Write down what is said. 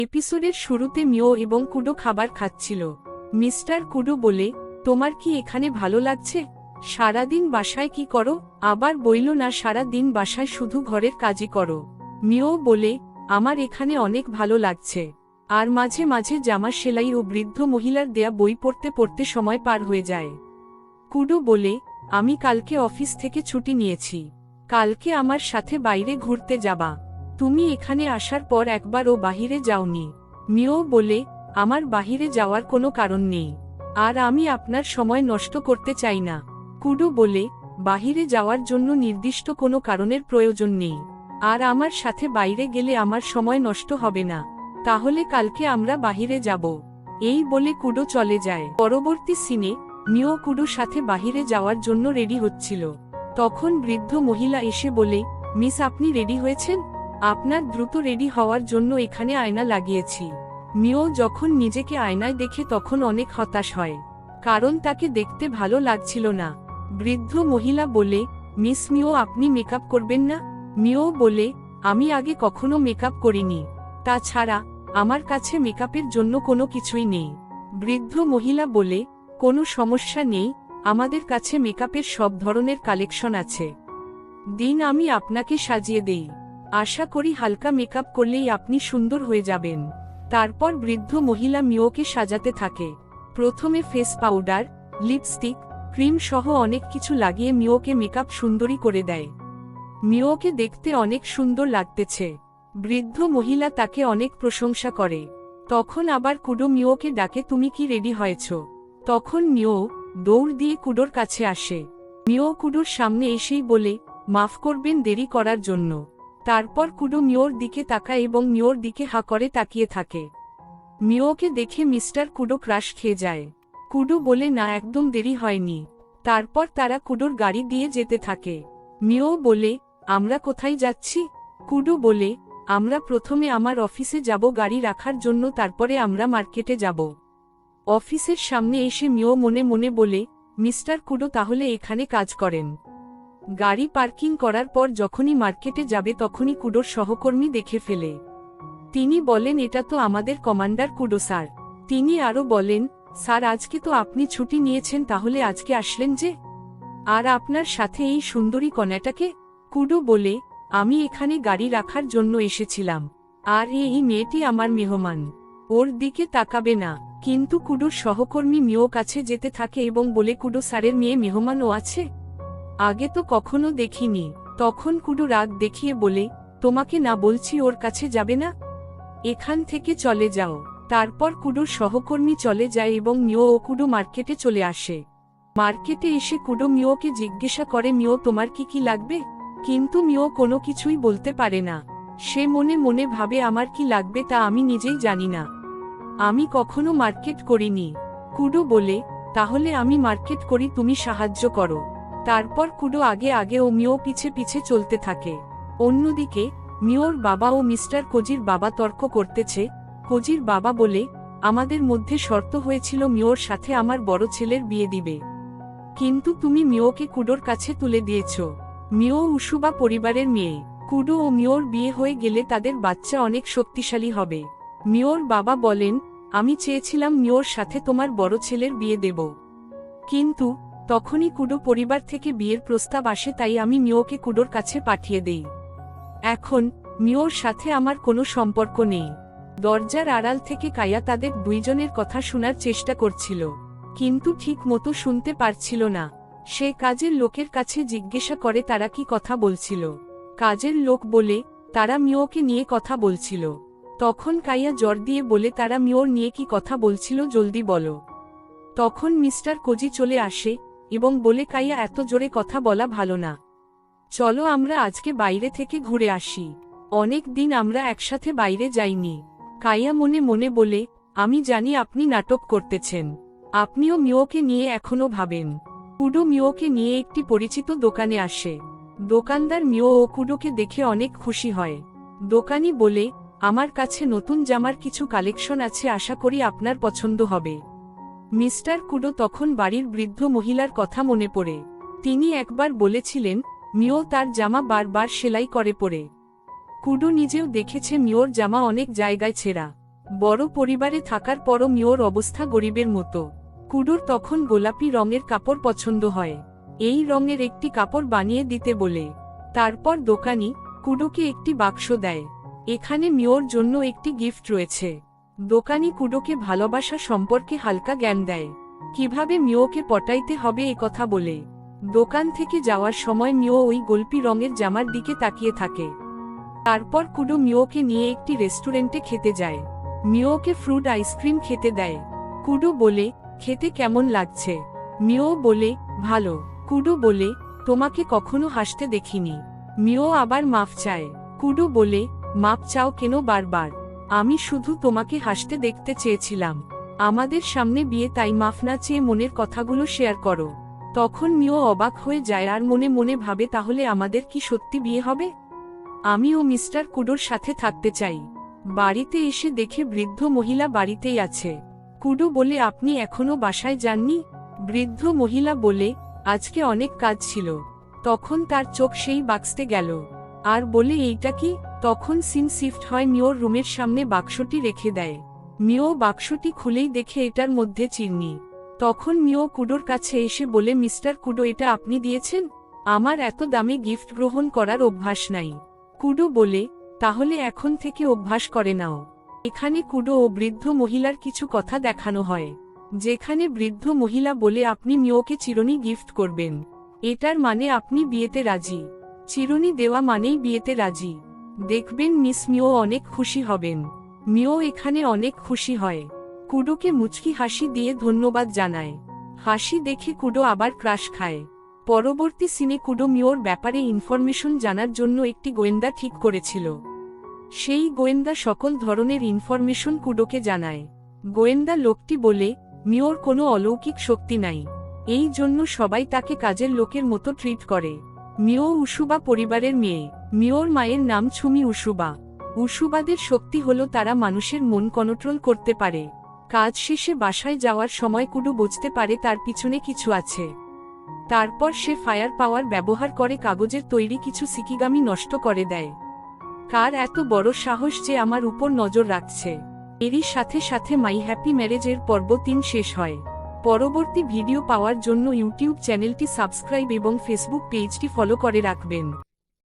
এপিসোডের শুরুতে মিও এবং কুডো খাবার খাচ্ছিল। মিস্টার কুডো বলে, তোমার কি এখানে ভালো লাগছে? সারাদিন বাসায় কি করো? আবার বইল না, সারা দিন বাসায় শুধু ঘরের কাজই করো। মিও বলে, আমার এখানে অনেক ভালো লাগছে। আর মাঝে মাঝে জামা সেলাই ও বৃদ্ধ মহিলার দেয়া বই পড়তে পড়তে সময় পার হয়ে যায়। কুডো বলে, আমি কালকে অফিস থেকে ছুটি নিয়েছি। কালকে আমার সাথে বাইরে ঘুরতে যাবা। তুমি এখানে আসার পর একবারও বাহিরে যাওনি। মিও বলে, আমার বাহিরে যাওয়ার কোনো কারণ নেই, আর আমি আপনার সময় নষ্ট করতে চাই না। কুডো বলে, বাহিরে যাওয়ার জন্য নির্দিষ্ট কোনো কারণের প্রয়োজন নেই, আর আমার সাথে বাইরে গেলে আমার সময় নষ্ট হবে না। তাহলে কালকে আমরা বাহিরে যাব। এই বলে কুডো চলে যায়। পরবর্তী সিনে মিও কুডোর সাথে বাহিরে যাওয়ার জন্য রেডি হচ্ছিল। তখন বৃদ্ধ মহিলা এসে বলে, মিস, আপনি রেডি হয়েছেন? আপনার দ্রুত রেডি হওয়ার জন্য এখানে আয়না লাগিয়েছি। মিও যখন নিজেকে আয়নায় দেখে তখন অনেক হতাশ হয়, কারণ তাকে দেখতে ভালো লাগছিল না। বৃদ্ধ মহিলা বলে, মিস মিও, আপনি মেকআপ করবেন না? মিও বলে, আমি আগে কখনো মেকআপ করিনি, তাছাড়া আমার কাছে মেকআপের জন্য কোনো কিছুই নেই। বৃদ্ধ মহিলা বলে, কোনো সমস্যা নেই, আমাদের কাছে মেকআপের সব ধরনের কালেকশন আছে। দিন, আমি আপনাকে সাজিয়ে দেই। আশা করি হালকা মেকআপ করলেই আপনি সুন্দর হয়ে যাবেন। তারপর বৃদ্ধ মহিলা মিওকে সাজাতে থাকে। প্রথমে ফেস পাউডার, লিপস্টিক, ক্রিম সহ অনেক কিছু লাগিয়ে মিওকে মেকআপ সুন্দরী করে দেয়। মিওকে দেখতে অনেক সুন্দর লাগতেছে। বৃদ্ধ মহিলা তাকে অনেক প্রশংসা করে। তখন আবার কুডো মিওকে ডাকে, তুমি কি রেডি হয়েছ? তখন মিও দৌড় দিয়ে কুডোর কাছে আসে। মিও কুডোর সামনে এসেই বলে, মাফ করবেন দেরি করার জন্য। তারপর কুডো মিওর দিকে তাকায় এবং মিওর দিকে হা করে তাকিয়ে থাকে। মিওকে দেখে মিস্টার কুডো ক্রাশ খেয়ে যায়। কুডো বলে, না, একদম দেরি হয়নি। তারপর তারা কুডোর গাড়ি দিয়ে যেতে থাকে। মিও বলে, আমরা কোথায় যাচ্ছি? কুডো বলে, আমরা প্রথমে আমার অফিসে যাব গাড়ি রাখার জন্য, তারপরে আমরা মার্কেটে যাব। অফিসের সামনে এসে মিও মনে মনে বলে, মিস্টার কুডো তাহলে এখানে কাজ করেন। গাড়ি পার্কিং করার পর যখনই মার্কেটে যাবে তখনই কুডোর সহকর্মী দেখে ফেলে। তিনি বলেন, এটা তো আমাদের কমান্ডার কুডো স্যার। তিনি আরও বলেন, স্যার, আজকে তো আপনি ছুটি নিয়েছেন, তাহলে আজকে আসলেন যে? আর আপনার সাথে এই সুন্দরী কন্যাটাকে? কুডো বলে, আমি এখানে গাড়ি রাখার জন্য এসেছিলাম, আর এই মেয়েটি আমার মেহমান। ওর দিকে তাকাবে না। কিন্তু কুডোর সহকর্মী মিও কাছে যেতে থাকে এবং বলে, কুডো স্যারের মেয়ে মেহমানও আছে? আগে তো কখনো দেখিনি। তখন কুডো রাগ দেখিয়ে বলে, তোমাকে না বলছি ওর কাছে যাবে না? এখান থেকে চলে যাও। তারপর কুডোর সহকর্মী চলে যায় এবং মিও ও কুডো মার্কেটে চলে আসে। মার্কেটে এসে কুডো মিওকে জিজ্ঞাসা করে, মিও, তোমার কি কি লাগবে? কিন্তু মিও কোনো কিছুই বলতে পারে না। সে মনে মনে ভাবে, আমার কি লাগবে তা আমি নিজেই জানি না, আমি কখনো মার্কেট করিনি। কুডো বলে, তাহলে আমি মার্কেট করি, তুমি সাহায্য করো। তারপর কুডো আগে আগে ও মিও পিছে পিছে চলতে থাকে। অন্যদিকে মিওর বাবা ও মিস্টার কোজির বাবা তর্ক করতেছে। কোজির বাবা বলে, আমাদের মধ্যে শর্ত হয়েছিল মিওর সাথে আমার বড় ছেলের বিয়ে দিবে, কিন্তু তুমি মিওকে কুডোর কাছে তুলে দিয়েছ। মিও উসুবা পরিবারের মেয়ে। কুডো ও মিওর বিয়ে হয়ে গেলে তাদের বাচ্চা অনেক শক্তিশালী হবে। মিওর বাবা বলেন, আমি চেয়েছিলাম মিওর সাথে তোমার বড় ছেলের বিয়ে দেব, কিন্তু তখনই কুডো পরিবার থেকে বিয়ের প্রস্তাব আসে, তাই আমি মিওকে কুডোর কাছে পাঠিয়ে দেই। এখন মিওর সাথে আমার কোনো সম্পর্ক নেই। দরজার আড়াল থেকে কায়া তাদের দুইজনের কথা শোনার চেষ্টা করছিল, কিন্তু ঠিক মতো শুনতে পারছিল না। সে কাজের লোকের কাছে জিজ্ঞাসা করে তারা কি কথা বলছিল। কাজের লোক বলে, তারা মিওকে নিয়ে কথা বলছিল। তখন কায়া জ্বর দিয়ে বলে, তারা মিওর নিয়ে কি কথা বলছিল, জলদি বলো। তখন মিস্টার কোজি চলে আসে এবং বলে, কায়া, এত জোরে কথা বলা ভালো না, চলো আমরা আজকে বাইরে থেকে ঘুরে আসি। অনেক দিন আমরা একসাথে বাইরে যাইনি। কায়া মনে মনে বলে, আমি জানি আপনি নাটক করতেছেন, আপনিও মিওকে নিয়ে এখনো ভাবেন। কুডো মিওকে নিয়ে একটি পরিচিত দোকানে আসে। দোকানদার মিও ও কুডোকে দেখে অনেক খুশি হয়। দোকানি বলে, আমার কাছে নতুন জামার কিছু কালেকশন আছে, আশা করি আপনার পছন্দ হবে। মিস্টার কুডো তখন বাড়ির বৃদ্ধ মহিলার কথা মনে পড়ে। তিনি একবার বলেছিলেন, মিও তার জামা বারবার সেলাই করে পরে। কুডো নিজেও দেখেছে মিওর জামা অনেক জায়গায় ছেঁড়া। বড় পরিবারে থাকার পরও মিওর অবস্থা গরিবের মতো। কুডোর তখন গোলাপি রঙের কাপড় পছন্দ হয়, এই রঙের একটি কাপড় বানিয়ে দিতে বলে। তারপর দোকানি কুডোকে একটি বাক্স দেয়, এখানে মিওর জন্য একটি গিফট রয়েছে। দোকানি কুডোকে ভালোবাসা সম্পর্কে হালকা জ্ঞান দেয়, কিভাবে মিওকে পটাইতে হবে এ কথা বলে। দোকান থেকে যাওয়ার সময় মিও ওই গোলাপি রঙের জামার দিকে তাকিয়ে থাকে। তারপর কুডো মিওকে নিয়ে একটি রেস্টুরেন্টে খেতে যায়। মিওকে ফ্রুট আইসক্রিম খেতে দেয়। কুডো বলে, খেতে কেমন লাগছে? মিও বলে, ভালো। কুডো বলে, তোমাকে কখনো হাসতে দেখিনি। মিও আবার মাফ চায়। কুডো বলে, মাপ চাও কেন বারবার? আমি শুধু তোমাকে হাসতে দেখতে চেয়েছিলাম। আমাদের সামনে বিয়ে, তাই মাফ না চেয়ে মনের কথাগুলো শেয়ার করো। তখন মিও অবাক হয়ে যায় আর মনে মনে ভাবে, তাহলে আমাদের কি সত্যি বিয়ে হবে? আমিও মিস্টার কুডোর সাথে থাকতে চাই। বাড়িতে এসে দেখে বৃদ্ধ মহিলা বাড়িতেই আছে। কুডো বলে, আপনি এখনো বাসায় যাননি? বৃদ্ধ মহিলা বলে, আজকে অনেক কাজ ছিল। তখন তার চোখ সেই বাক্সতে গেল আর বলে, এইটা কি? তখন সিন শিফট হয় মিওর রুমের সামনে, বাক্সটি রেখে দেয়। মিও বাক্সটি খুলেই দেখে এটার মধ্যে চিনি। তখন মিও কুডোর কাছে এসে বলে, মিস্টার কুডো, এটা আপনি দিয়েছেন? আমার এত দামি গিফট গ্রহণ করার অভ্যাস নাই। কুডো বলে, তাহলে এখন থেকে অভ্যাস করে নাও। এখানে কুডো ও বৃদ্ধ মহিলার কিছু কথা দেখানো হয়, যেখানে বৃদ্ধ মহিলা বলে, আপনি মিওকে চিরুনি গিফট করবেন, এটার মানে আপনি বিয়েতে রাজি। চিরুনি দেওয়া মানেই বিয়েতে রাজি। দেখবেন মিস মিও অনেক খুশি হবেন। মিও এখানে অনেক খুশি হয়। কুডোকে মুচকি হাসি দিয়ে ধন্যবাদ জানায়। হাসি দেখে কুডো আবার ক্রাশ খায়। পরবর্তী সিনে কুডো মিওর ব্যাপারে ইনফরমেশন জানার জন্য একটি গোয়েন্দা ঠিক করেছিল। সেই গোয়েন্দা সকল ধরনের ইনফরমেশন কুডোকে জানায়। গোয়েন্দা লোকটি বলে, মিওর কোনো অলৌকিক শক্তি নাই, এই জন্য সবাই তাকে কাজের লোকের মতো ট্রিট করে। মিও উসুবা পরিবারের মেয়ে। মিওর মায়ের নাম ছুমি উসুবা। উসুবাদের শক্তি হলো তারা মানুষের মন কন্ট্রোল করতে পারে। কাজ শেষে বাসায় যাওয়ার সময় কুডো বুঝতে পারে তার পিছনে কিছু আছে। তারপর সে ফায়ার পাওয়ার ব্যবহার করে কাগজের তৈরি কিছু সিকিগামি নষ্ট করে দেয়। কার এত বড় সাহস যে আমার উপর নজর রাখছে? এরই সাথে সাথে মাই হ্যাপি ম্যারেজের পর্ব 3 শেষ হয়। পরবর্তী ভিডিও পাওয়ার জন্য ইউটিউব চ্যানেলটি সাবস্ক্রাইব এবং ফেসবুক পেজটি ফলো করে রাখবেন।